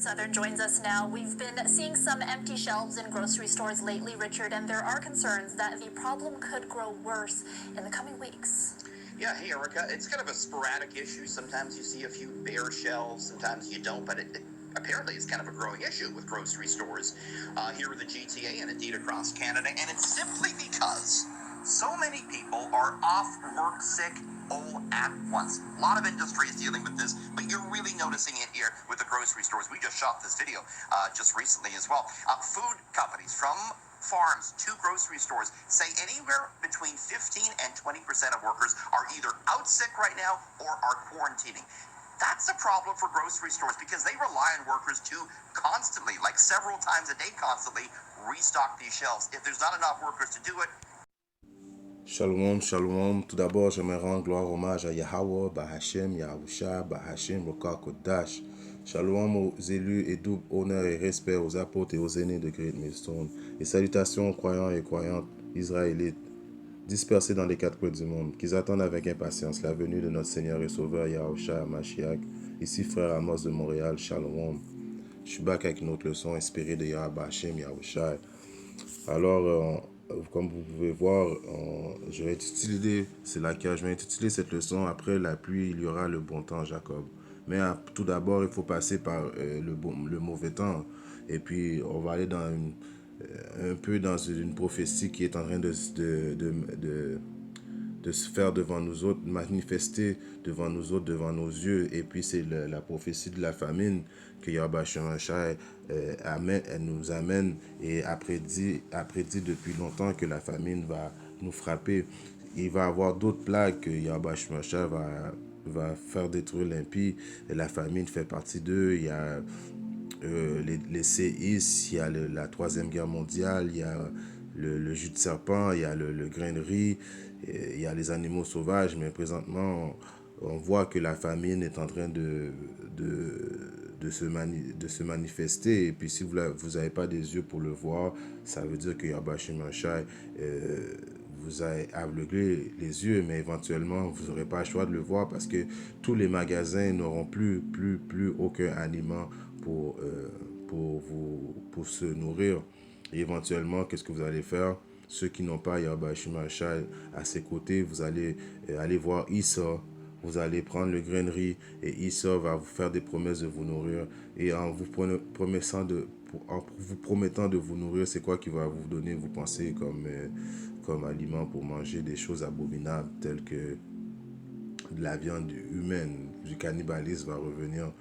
Southern joins us now. We've been seeing some empty shelves in grocery stores lately, Richard, and there are concerns that the problem could grow worse in the coming weeks. Yeah, hey Erica, it's kind of a sporadic issue. Sometimes you see a few bare shelves, sometimes you don't, but apparently it's kind of a growing issue with grocery stores here in the GTA and indeed across Canada, and it's simply because so many people are off work sick all at once. A lot of industry is dealing with this, but you're really noticing it here with the grocery stores. We just shot this video just recently as well. Food companies from farms to grocery stores say anywhere between 15 and 20% of workers are either out sick right now or are quarantining. That's a problem for grocery stores because they rely on workers to constantly, like several times a day constantly, restock these shelves. If there's not enough workers to do it. Shalom, shalom. Tout d'abord, j'aimerais rendre gloire hommage à Yahweh, Bahashem, Yahusha, Bahashem, Rokar Kodash. Shalom aux élus et double honneur et respect aux apôtres et aux aînés de Great Millstone. Et salutations aux croyants et croyantes israélites dispersés dans les quatre coins du monde, qui attendent avec impatience la venue de notre Seigneur et Sauveur Yahusha Mashiach. Ici, frère Amos de Montréal, Shalom. Je suis back avec une autre leçon inspirée de Yahweh Bahashem, Yahusha. Alors, comme vous pouvez voir, je vais intituler cette leçon. Après la pluie, il y aura le bon temps, Jacob. Mais tout d'abord, il faut passer par le mauvais temps. Et puis, on va aller un peu dans une prophétie qui est en train de se faire devant nous autres, manifester devant nous autres, devant nos yeux. Et puis, c'est la prophétie de la famine que Yahweh Shemashai nous amène et a prédit depuis longtemps que la famine va nous frapper. Il va y avoir d'autres plagues que Yahweh Shemashai va faire détruire l'impie. Et la famine fait partie d'eux. Il y a les séismes, il y a la Troisième Guerre mondiale, il y a le jus de serpent, il y a le grain de riz, il y a les animaux sauvages, mais présentement, on voit que la famine est en train de se manifester. Et puis, si vous n'avez pas des yeux pour le voir, ça veut dire que Yahweh Shemashai vous a aveuglé les yeux, mais éventuellement, vous n'aurez pas le choix de le voir parce que tous les magasins n'auront plus aucun aliment pour se nourrir. Et éventuellement, qu'est-ce que vous allez faire? Ceux qui n'ont pas Yahweh Shemashai à ses côtés, vous allez aller voir Issa. Vous allez prendre le grain de riz et Issa va vous faire des promesses de vous nourrir. Et en vous promettant de vous nourrir, c'est quoi qu'il va vous donner? Vous pensez comme aliment pour manger des choses abominables telles que de la viande humaine, du cannibalisme va revenir.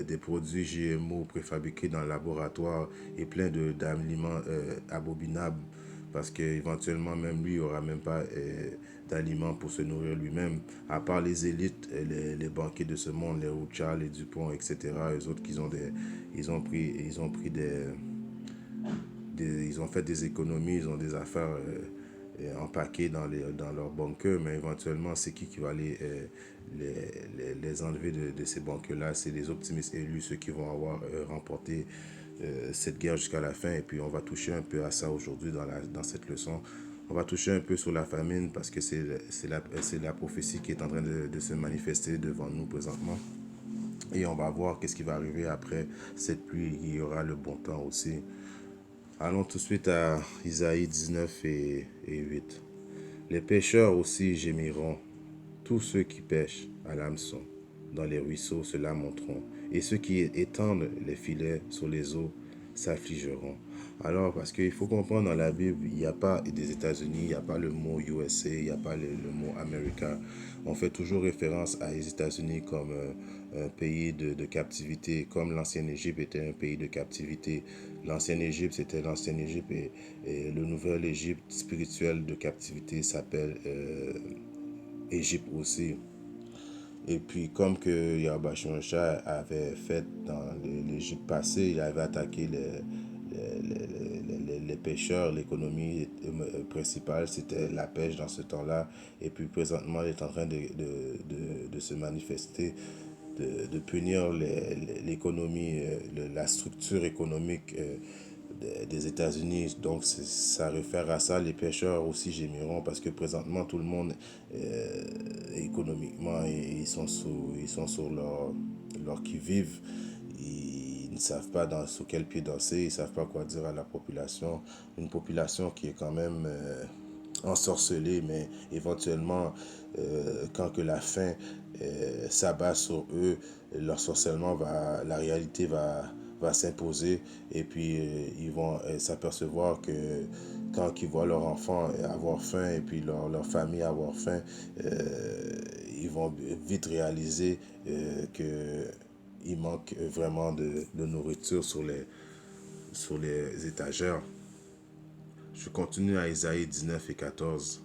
Des produits GMO préfabriqués dans le laboratoire et plein d'aliments abominables parce qu'éventuellement même lui il n'aura même pas d'aliments pour se nourrir lui-même, à part les élites, les banquiers de ce monde, les Rothschild, les Dupont, etc. Les autres ils ont fait des économies, ils ont des affaires empaquées dans leurs bunkers, mais éventuellement c'est qui va les enlever de ces bunkers-là? C'est les optimistes élus, ceux qui vont avoir remporté cette guerre jusqu'à la fin. Et puis on va toucher un peu à ça aujourd'hui dans cette leçon. On va toucher un peu sur la famine parce que c'est la prophétie qui est en train de se manifester devant nous présentement. Et on va voir qu'est-ce qui va arriver après cette pluie. Il y aura le bon temps aussi. Allons tout de suite à Isaïe 19 et 8. Les pêcheurs aussi gémiront. Tous ceux qui pêchent à l'hameçon dans les ruisseaux se lamenteront, et ceux qui étendent les filets sur les eaux s'affligeront. Alors, parce qu'il faut comprendre, dans la Bible, il n'y a pas des États-Unis, il n'y a pas le mot USA, il n'y a pas le mot America. On fait toujours référence à les États-Unis comme un pays de captivité, comme l'ancienne Égypte était un pays de captivité. L'ancienne Égypte, c'était l'ancienne Égypte, et le nouvel Égypte spirituel de captivité s'appelle Égypte aussi. Et puis, comme que Yahweh Shemashai avait fait dans l'Égypte passée, il avait attaqué les pêcheurs. L'économie principale, c'était la pêche dans ce temps-là. Et puis, présentement, il est en train de se manifester, de punir l'économie, la structure économique des États-Unis. Donc, ça réfère à ça. Les pêcheurs aussi gémiront parce que présentement, tout le monde, économiquement, ils sont sur leur qui-vive. Ils ne savent pas sur quel pied danser, ils ne savent pas quoi dire à la population. Une population qui est quand même ensorcelés, mais éventuellement, quand que la faim s'abat sur eux, l'ensorcellement la réalité va s'imposer et puis ils vont s'apercevoir que quand ils voient leurs enfants avoir faim et puis leur famille avoir faim, ils vont vite réaliser que il manque vraiment de nourriture sur les étagères. Je continue à Isaïe 19 et 14.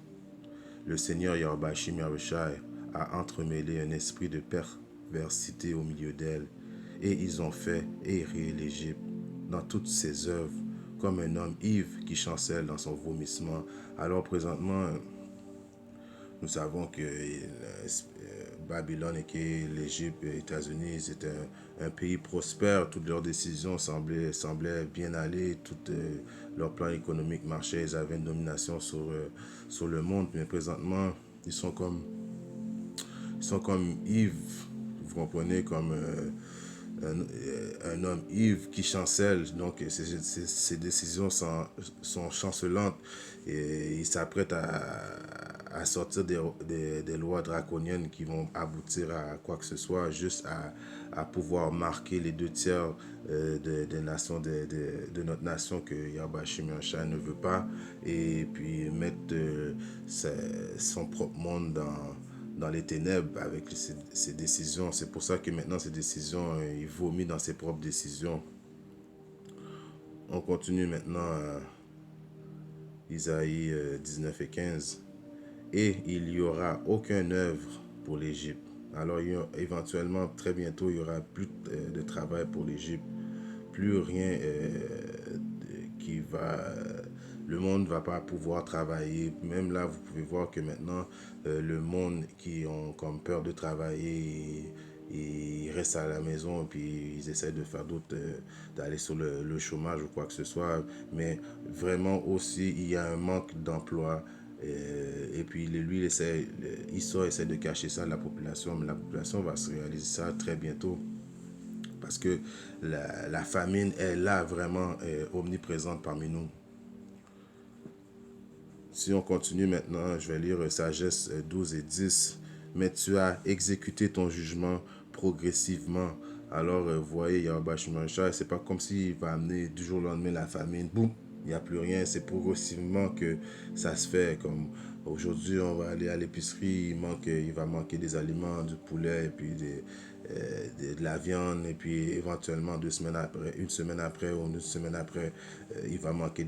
Le Seigneur Yahweh Yahushai a entremêlé un esprit de perversité au milieu d'elle, et ils ont fait errer l'Égypte dans toutes ses œuvres, comme un homme ivre qui chancelle dans son vomissement. Alors présentement, nous savons que Babylone et que l'Égypte, les États-Unis, c'est un pays prospère. Toutes leurs décisions semblaient bien aller. Tout leur plan économique marchait. Ils avaient une domination sur le monde. Mais présentement, ils sont comme Yves. Vous comprenez, comme un homme ivre qui chancelle. Donc, ses décisions sont chancelantes. Et il s'apprête à sortir des lois draconiennes qui vont aboutir à quoi que ce soit, juste à pouvoir marquer les 2 tiers des nations de notre nation que Yahweh Shimon ne veut pas, et puis mettre son propre monde dans les ténèbres avec ses décisions. C'est pour ça que maintenant ses décisions, il vomit dans ses propres décisions. On continue maintenant à Isaïe 19 et 15. Et il n'y aura aucune œuvre pour l'Égypte. Alors éventuellement, très bientôt, il n'y aura plus de travail pour l'Égypte. Plus rien qui va... Le monde ne va pas pouvoir travailler. Même là, vous pouvez voir que maintenant, le monde qui ont comme peur de travailler, ils restent à la maison et puis ils essaient de faire d'autres, d'aller sur le chômage ou quoi que ce soit. Mais vraiment aussi, il y a un manque d'emploi. Et puis lui, essaie de cacher ça à la population, mais la population va se réaliser ça très bientôt. Parce que la famine est là vraiment omniprésente parmi nous. Si on continue maintenant, je vais lire Sagesse 12 et 10. Mais tu as exécuté ton jugement progressivement. Alors, vous voyez, Yahweh Shimon-Shai, c'est pas comme s'il va amener du jour au lendemain la famine. Boum, il n'y a plus rien. C'est progressivement que ça se fait. Comme aujourd'hui, on va aller à l'épicerie, il va manquer des aliments, du poulet, et puis de la viande, et puis éventuellement 2 semaines après, une semaine après ou une semaine après, il va manquer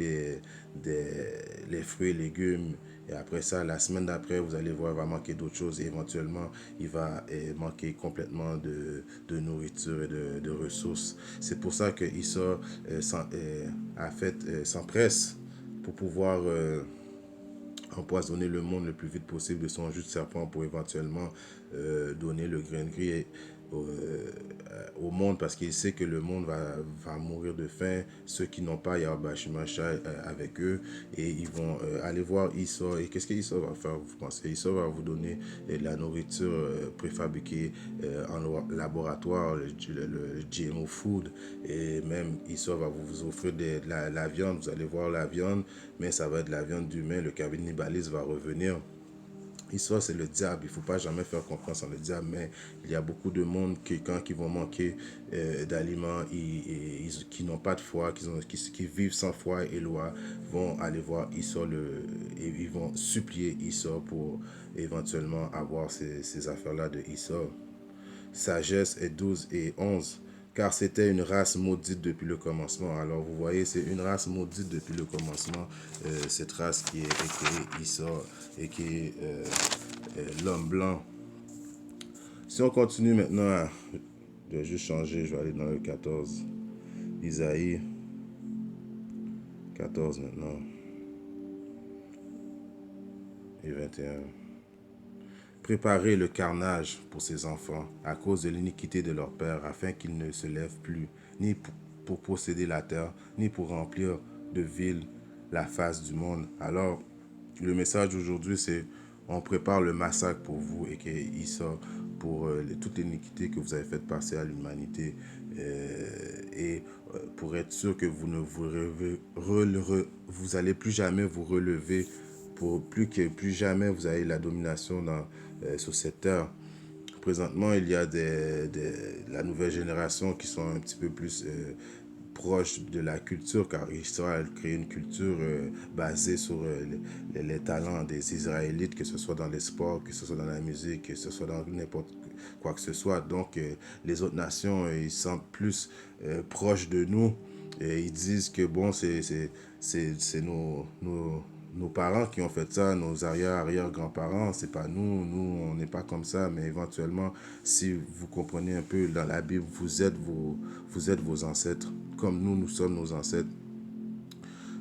les fruits et légumes. Et après ça, la semaine d'après, vous allez voir, il va manquer d'autres choses. Et éventuellement, il va manquer complètement de nourriture et de ressources. C'est pour ça que Issa s'empresse pour pouvoir empoisonner le monde le plus vite possible de son jus de serpent pour éventuellement donner le grain de gris au monde, parce qu'il sait que le monde va mourir de faim, ceux qui n'ont pas Yahweh Shimashai avec eux, et ils vont aller voir Issa. Et qu'est-ce que Issa va faire, vous pensez? Issa va vous donner de la nourriture préfabriquée en laboratoire, le GMO food, et même Issa va vous offrir de la viande. Vous allez voir la viande, mais ça va être de la viande d'humain. Le cannibalisme va revenir. Issa, c'est le diable. Il ne faut pas jamais faire confiance en le diable, mais il y a beaucoup de monde quand ils vont manquer d'aliments, qui n'ont pas de foi, qui vivent sans foi et loi, vont aller voir Issa et ils vont supplier Issa pour éventuellement avoir ces affaires-là de Issa. Sagesse est 12 et 11. Car c'était une race maudite depuis le commencement. Alors vous voyez, c'est une race maudite depuis le commencement. Cette race qui est Issa et qui est l'homme blanc. Si on continue maintenant, je vais juste changer, je vais aller dans le 14. Isaïe 14 maintenant. Et 21. Préparez le carnage pour ses enfants à cause de l'iniquité de leur père, afin qu'ils ne se lèvent plus, ni pour posséder la terre, ni pour remplir de villes la face du monde. Alors, le message d'aujourd'hui, c'est: on prépare le massacre pour vous et qu'il sort pour toute l'iniquité que vous avez fait passer à l'humanité. pour être sûr que vous ne vous allez plus jamais vous relever, pour plus jamais vous avez la domination sur cette terre. Présentement, il y a la nouvelle génération qui sont un petit peu plus proches de la culture, car Israël crée une culture basée sur les talents des Israélites, que ce soit dans les sports, que ce soit dans la musique, que ce soit dans n'importe quoi que ce soit. Donc, les autres nations, ils sont plus proches de nous, et ils disent que bon, c'est nos parents qui ont fait ça, nos arrière-grands-parents, c'est pas nous, on n'est pas comme ça, mais éventuellement, si vous comprenez un peu dans la Bible, vous êtes vos ancêtres, comme nous sommes nos ancêtres.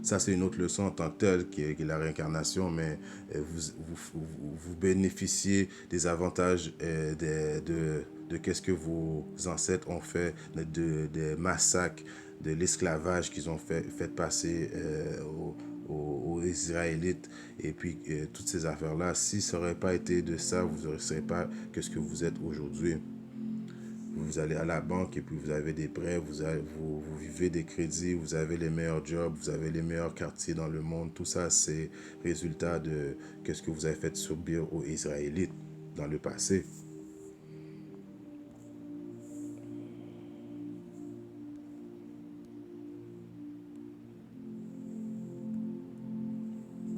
Ça, c'est une autre leçon en tant que telle, qui est la réincarnation, mais vous bénéficiez des avantages de qu'est-ce que vos ancêtres ont fait, des massacres, de l'esclavage qu'ils ont fait passer aux Israélites, et puis toutes ces affaires-là. Si ça n'aurait pas été de ça, vous ne serez pas que ce que vous êtes aujourd'hui. Vous allez à la banque et puis vous avez des prêts, vous vivez des crédits, vous avez les meilleurs jobs, vous avez les meilleurs quartiers dans le monde. Tout ça, c'est résultat de ce que vous avez fait subir aux Israélites dans le passé.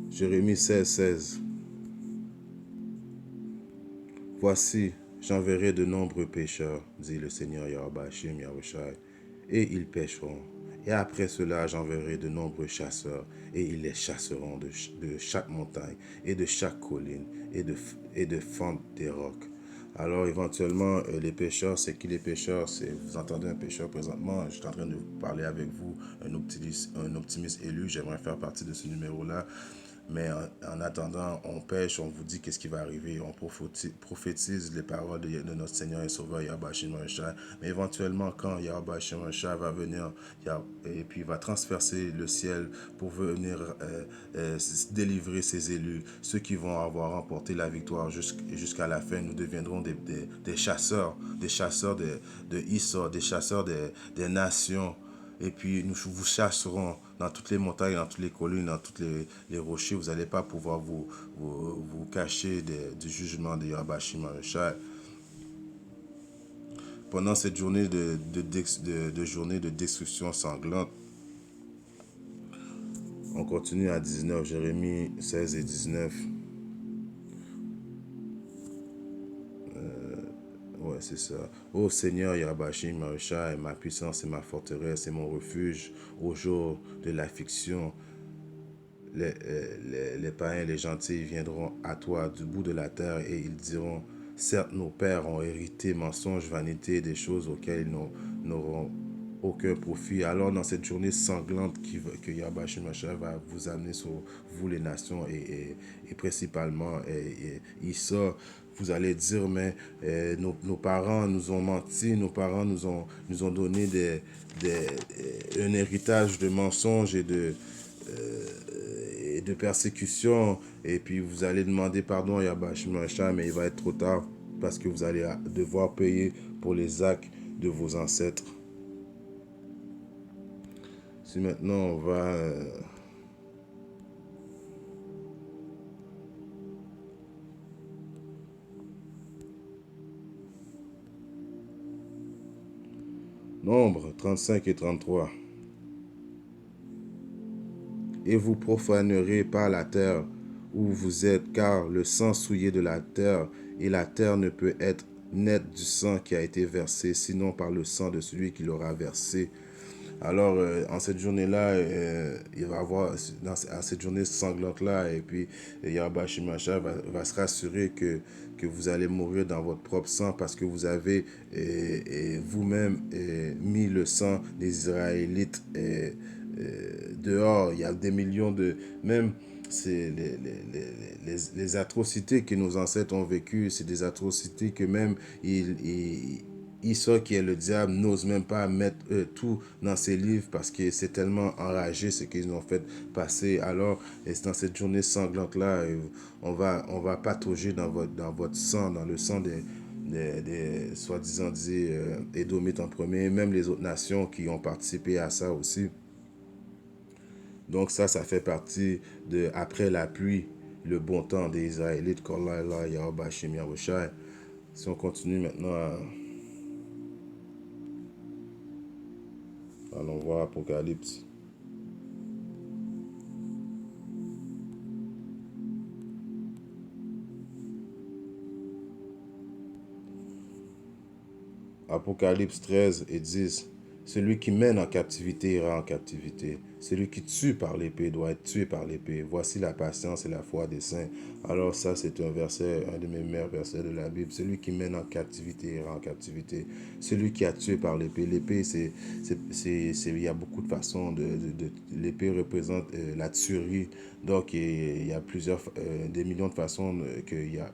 Jérémie 16:16. Voici, j'enverrai de nombreux pécheurs, dit le Seigneur Yahweh Yahushai, et ils pécheront. Et après cela, j'enverrai de nombreux chasseurs, et ils les chasseront de chaque montagne, et de chaque colline, et de fente des rocs. Alors, éventuellement, les pêcheurs, c'est qui les pêcheurs? Vous entendez un pêcheur présentement, je suis en train de parler avec vous, un optimiste élu, j'aimerais faire partie de ce numéro-là. Mais en attendant, on pêche, on vous dit qu'est-ce qui va arriver, on prophétise les paroles de notre Seigneur et Sauveur Yahweh Shemashai. Mais éventuellement, quand Yahweh Shemashai va venir et puis va transpercer le ciel pour venir délivrer ses élus, ceux qui vont avoir remporté la victoire jusqu'à la fin, nous deviendrons des chasseurs, de Issa, des chasseurs des nations. Et puis nous vous chasserons dans toutes les montagnes, dans toutes les collines, dans tous les rochers. Vous n'allez pas pouvoir vous cacher du jugement de Yahweh Shemashai. Pendant cette journée journée de destruction sanglante, on continue à 19, Jérémie 16 et 19. Ouais, c'est ça. Ô Seigneur Yahweh Maréchal, ma puissance et ma forteresse et mon refuge au jour de l'affliction, les païens, les gentils viendront à toi du bout de la terre et ils diront, certes, nos pères ont hérité mensonges, vanité, des choses auxquelles ils n'auront aucun profit. Alors, dans cette journée sanglante que Yahweh Shemashai va vous amener sur vous, les nations, et principalement Issa, vous allez dire, mais nos parents nous ont menti, nos parents nous ont donné un héritage de mensonges et de persécution, et puis vous allez demander pardon à Yahweh Shemashai, mais il va être trop tard, parce que vous allez devoir payer pour les actes de vos ancêtres. Si maintenant on va Nombre 35 et 33. Et vous profanerez pas la terre où vous êtes, car le sang souillé de la terre, et la terre ne peut être nette du sang qui a été versé, sinon par le sang de celui qui l'aura versé. Alors, en cette journée-là, il va y avoir, à cette journée sanglante-là, et puis Yahweh Shemashai va se rassurer que vous allez mourir dans votre propre sang, parce que vous avez vous-même mis le sang des Israélites dehors. Il y a des millions de... Même c'est les atrocités que nos ancêtres ont vécues, c'est des atrocités que même Issa, qui est le diable, n'ose même pas mettre tout dans ses livres, parce que c'est tellement enragé ce qu'ils ont fait passer. Alors, dans cette journée sanglante-là, on va patauger dans votre sang, dans le sang des soi-disant dit Édomites en premier, et même les autres nations qui ont participé à ça aussi. Donc ça fait partie de après la pluie, le bon temps des Israélites, Kolayla, Yahobashim, Yahushai. Si on continue maintenant, allons voir Apocalypse. Apocalypse 13 et 10. Celui qui mène en captivité ira en captivité. Celui qui tue par l'épée doit être tué par l'épée. Voici la patience et la foi des saints. Alors ça, c'est un verset, un de mes meilleurs versets de la Bible. Celui qui mène en captivité ira en captivité. Celui qui a tué par l'épée. L'épée, il y a beaucoup de façons l'épée représente la tuerie. Donc, il y a des millions de façons qu'il y a...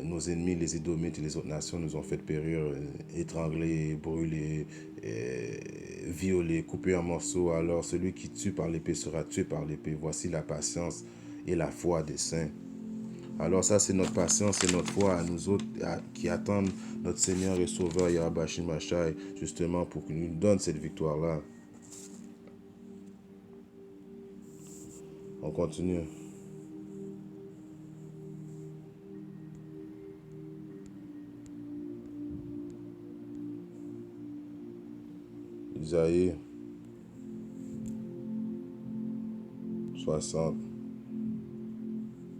nos ennemis, les Édomites et les autres nations, nous ont fait périr, étranglés, brûlés, violés, coupés en morceaux. Alors celui qui tue par l'épée sera tué par l'épée. Voici la patience et la foi des saints. Alors ça, c'est notre patience et notre foi à nous autres qui attendent notre Seigneur et Sauveur Yahweh Machai, justement pour qu'il nous donne cette victoire-là. On continue. Isaïe 60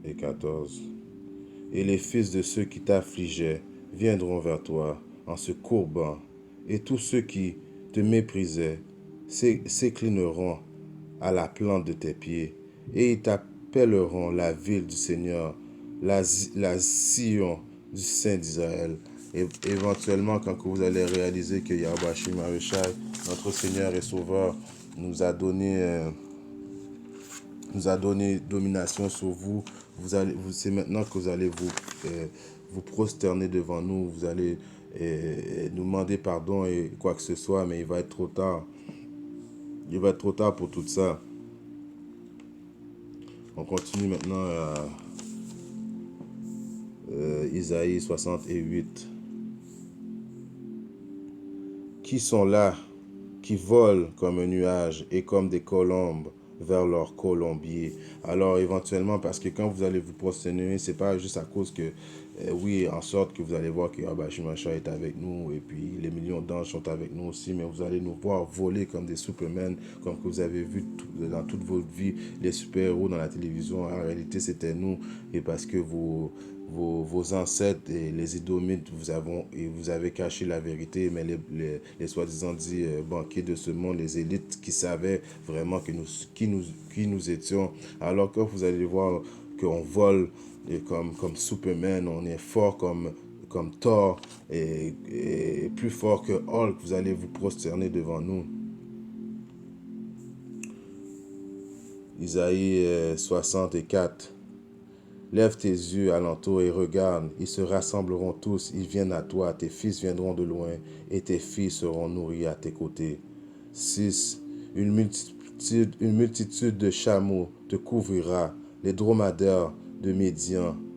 et 14. Et les fils de ceux qui t'affligeaient viendront vers toi en se courbant, et tous ceux qui te méprisaient s'inclineront à la plante de tes pieds, et ils t'appelleront la ville du Seigneur, la Sion du Saint d'Israël. Et éventuellement, quand vous allez réaliser que Yahweh Maréchal, notre Seigneur et Sauveur, nous a donné domination sur vous, c'est maintenant que vous allez vous prosterner devant nous, vous allez nous demander pardon et quoi que ce soit, mais il va être trop tard. Il va être trop tard pour tout ça. On continue maintenant à Isaïe 68. Qui sont là, qui volent comme un nuage et comme des colombes vers leur colombier. Alors éventuellement, parce que quand vous allez vous prosterner, c'est pas juste à cause que, oui, en sorte que vous allez voir que Abashimacha est avec nous et puis les millions d'anges sont avec nous aussi, mais vous allez nous voir voler comme des Superman, comme que vous avez vu dans toute votre vie les super-héros dans la télévision. En réalité, c'était nous, et parce que vos ancêtres et les Édomites, vous avez caché la vérité, mais les soi-disant dit banquiers de ce monde, les élites qui savaient vraiment qui nous étions, alors que vous allez voir qu'on vole comme Superman, on est fort comme Thor et plus fort que Hulk, vous allez vous prosterner devant nous. Isaïe 64. Lève tes yeux alentour et regarde, ils se rassembleront tous, ils viennent à toi, tes fils viendront de loin, et tes filles seront nourries à tes côtés. 6. Une multitude de chameaux te couvrira, les dromadaires de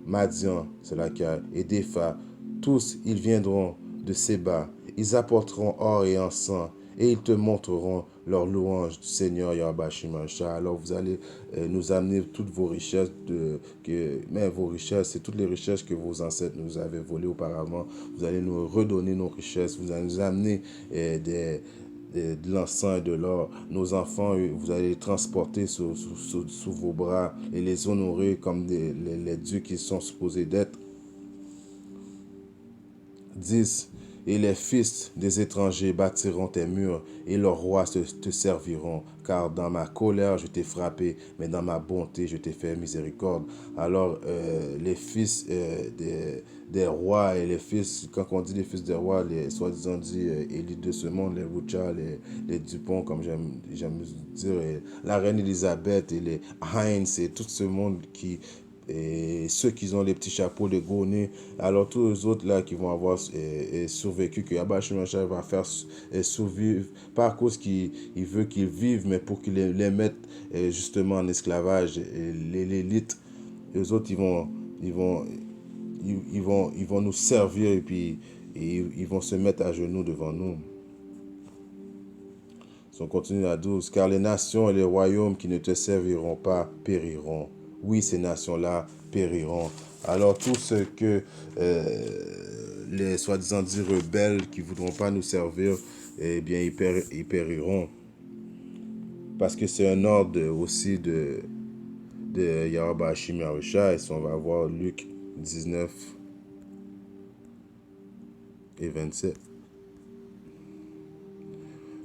Madian, c'est laquelle, et d'Épha, tous ils viendront de Séba, ils apporteront or et encens, et ils te montreront leur louange du Seigneur Yahweh Shimasha. Alors vous allez nous amener toutes vos richesses, mais vos richesses, c'est toutes les richesses que vos ancêtres nous avaient volées auparavant. Vous allez nous redonner nos richesses, vous allez nous amener de l'encens et de l'or. Nos enfants, vous allez les transporter sous vos bras et les honorer comme les dieux qu'ils sont supposés d'être. 10. Et les fils des étrangers bâtiront tes murs, et leurs rois te serviront. Car dans ma colère, je t'ai frappé, mais dans ma bonté, je t'ai fait miséricorde. Alors, les fils des rois et les fils, quand on dit les fils des rois, les soi-disant dit élites de ce monde, les Rucha, les Dupont, comme j'aime dire, la reine Elisabeth et les Heinz, et tout ce monde et ceux qui ont les petits chapeaux de gros nez, alors tous les autres là qui vont avoir survécu, que Yahweh Shemashai va faire survivre, pas à cause qu'il veut qu'ils vivent, mais pour qu'il les mette justement en esclavage, l'élite, les autres ils vont ils vont nous servir et puis ils vont se mettre à genoux devant nous. Si on continue à 12, car les nations et les royaumes qui ne te serviront pas périront. Oui, ces nations-là périront. Alors, tout ce que les soi-disant dit rebelles qui ne voudront pas nous servir, eh bien, ils périront. Parce que c'est un ordre aussi de Yahweh Hashim Yahushua. Et si on va voir Luc 19 et 27.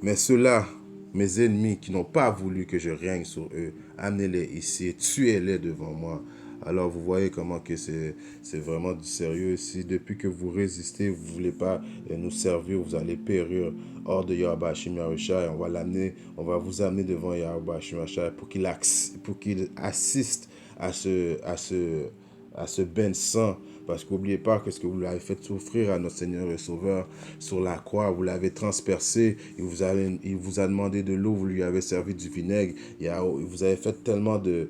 Mais ceux-là, mes ennemis qui n'ont pas voulu que je règne sur eux, amenez-les ici et tuez-les devant moi. Alors vous voyez comment que c'est vraiment du sérieux ici. Depuis que vous résistez, vous ne voulez pas nous servir, vous allez périr hors de Yahweh Hashim Yahushua. On va vous amener devant Yahweh Hashim Yahushua pour qu'il assiste à ce bain de sang. Parce qu'oubliez pas que ce que vous l'avez fait souffrir à notre Seigneur et Sauveur sur la croix, vous l'avez transpercé, il vous a demandé de l'eau, vous lui avez servi du vinaigre, vous avez fait tellement de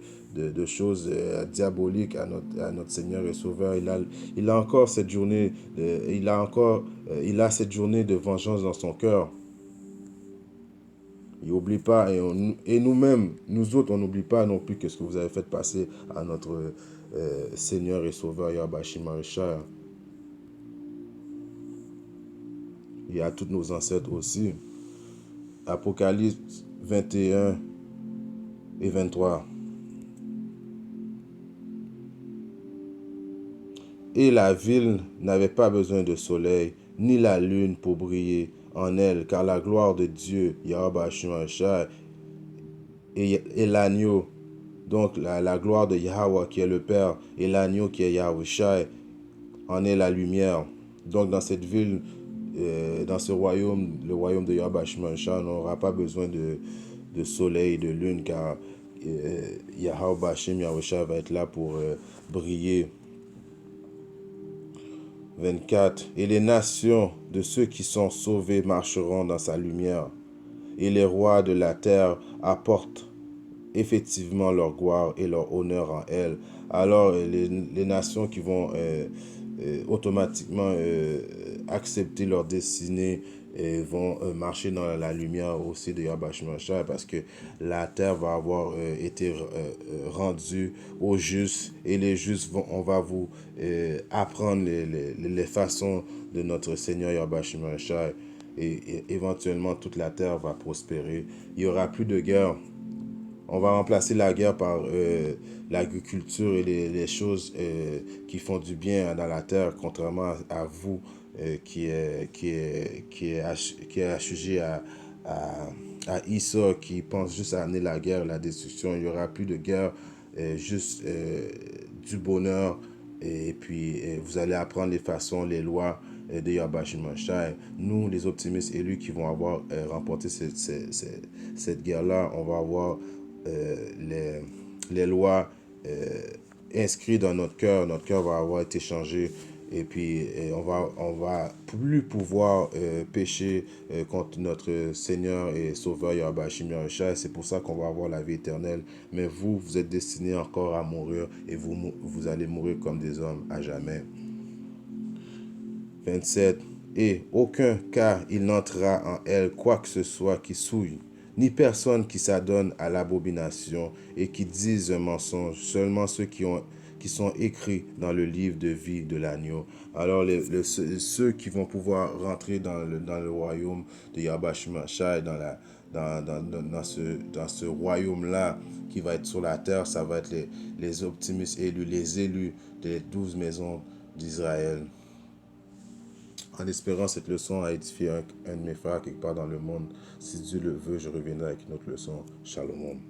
choses diaboliques à notre Seigneur et Sauveur. Il a encore cette journée, il a cette journée de vengeance dans son cœur. Il n'oublie pas, et nous-mêmes, nous autres, on n'oublie pas non plus que ce que vous avez fait passer à notre Seigneur et Sauveur Yahweh Hashim Yahushua. Et à tous nos ancêtres aussi. Apocalypse 21 et 23. Et la ville n'avait pas besoin de soleil, ni la lune pour briller en elle, car la gloire de Dieu, Yahweh Hashim Yahushua, et l'agneau, donc la gloire de Yahweh qui est le Père, et l'agneau qui est Yahushua, en est la lumière. Donc dans cette ville, dans ce royaume, le royaume de Yahweh Hashim Yahushua, on n'aura pas besoin de soleil, de lune, car Yahweh Hashim Yahushua va être là pour briller. 24. Et les nations de ceux qui sont sauvés marcheront dans sa lumière, et les rois de la terre apportent effectivement leur gloire et leur honneur en elle. Alors les nations qui vont automatiquement accepter leur destinée vont marcher dans la lumière aussi de Yahweh Hashim Yahushua, parce que la terre va avoir été rendue aux justes, et les justes on va vous apprendre les façons de notre Seigneur Yahweh Hashim Yahushua, et éventuellement toute la terre va prospérer. Il n'y aura plus de guerre. On va remplacer la guerre par l'agriculture et les choses qui font du bien dans la terre, contrairement à vous qui est assujetti à Issa, qui pense juste à amener la guerre, la destruction. Il n'y aura plus de guerre, juste du bonheur. Et puis vous allez apprendre les façons, les lois de Yahweh Hashim Yahushua. Nous, les optimistes élus qui vont avoir remporté cette guerre-là, on va avoir les lois inscrites dans notre cœur. Notre cœur va avoir été changé, et puis on va plus pouvoir pécher contre notre Seigneur et Sauveur Yahweh Hashim Yahushua. C'est pour ça qu'on va avoir la vie éternelle. Mais vous êtes destinés encore à mourir, et vous allez mourir comme des hommes à jamais. 27. Et aucun cas il n'entrera en elle quoi que ce soit qui souille, ni personne qui s'adonne à l'abomination et qui dise un mensonge, seulement ceux qui sont écrits dans le livre de vie de l'agneau. Alors ceux qui vont pouvoir rentrer dans le royaume de Yahweh Hashim Yahushua, dans ce royaume-là qui va être sur la terre, ça va être les optimistes élus, les élus des 12 maisons d'Israël. En espérant cette leçon a édifié un de mes frères quelque part dans le monde. Si Dieu le veut, je reviendrai avec une autre leçon. Shalom.